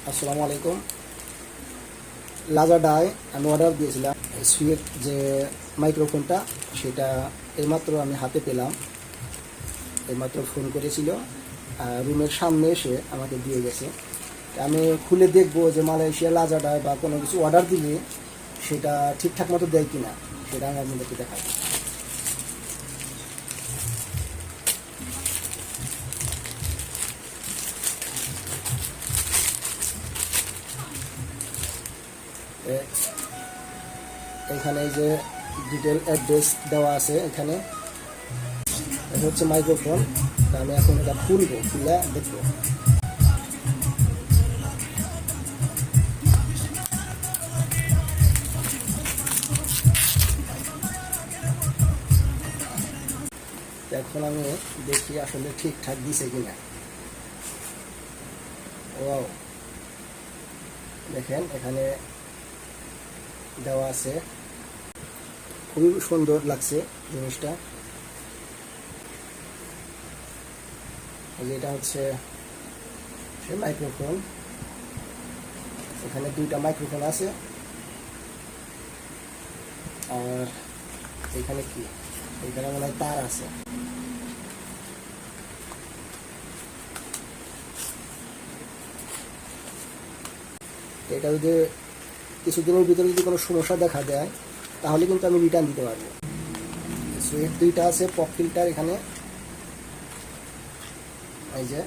আসসালামু আলাইকুম। লাজাডায় আমি অর্ডার দিয়েছিলাম সুইট যে মাইক্রোফোনটা, সেটা এইমাত্র আমি হাতে পেলাম। এইমাত্র ফোন করেছিল, রুমের সামনে এসে আমাকে দিয়ে গেছে। আমি খুলে দেখবো যে মালয়েশিয়া লাজাডায় বা কোনো কিছু অর্ডার দিলে সেটা ঠিকঠাক মতো দেয় কিনা, সেটা আমি আপনাদেরকে দেখাবো। এ- এখানে এই যে ডিটেল অ্যাড্রেস দেওয়া আছে। এখানে এটা হচ্ছে মাইক্রোফোন। আমি এখন এটা খুলবো, খুলে দেখবো। এখন আমি দেখি আসলে ঠিকঠাক দিছে কিনা। ও, দেখেন এখানে দেওয়া আছে, খুবই সুন্দর লাগছে জিনিসটা। এটা হচ্ছে সে মাইক্রোফোন। এখানে দুইটা মাইক্রোফোন আছে। আর এখানে কি, এখানে মনে হয় তার আছে। এটা যদি কিছুদিনের ভিতরে যদি কোনো সমস্যা দেখা দেয়, তাহলে কিন্তু আমি রিটার্ন দিতে পারবো। সুইচ দুইটা আছে, পপ ফিল্টার এখানে, এই যে।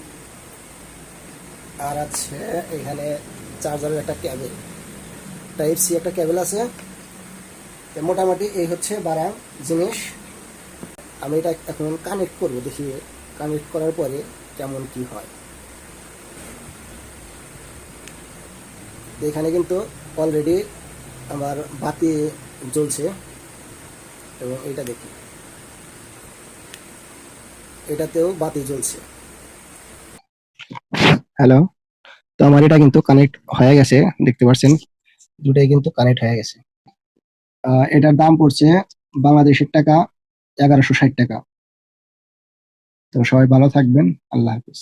আর আছে এখানে চার্জারের একটা কেবল, টাইপ সি একটা কেবল আছে। মোটামুটি এই হচ্ছে বাড়া জিনিস। আমি এটা এখন কানেক্ট করবো, দেখি কানেক্ট করার পরে কেমন কি হয়। এখানে কিন্তু অলরেডি আমার বাতি জ্বলছে, এবং এটা দেখি এটাতেও বাতি জ্বলছে। হ্যালো, তো আমার এটা কিন্তু কানেক্ট হয়ে গেছে, দেখতে পাচ্ছেন দুটাই কিন্তু কানেক্ট হয়ে গেছে। এটার দাম পড়ছে বাংলাদেশের টাকা 1160 টাকা। তো সবাই ভালো থাকবেন, আল্লাহ হাফিজ।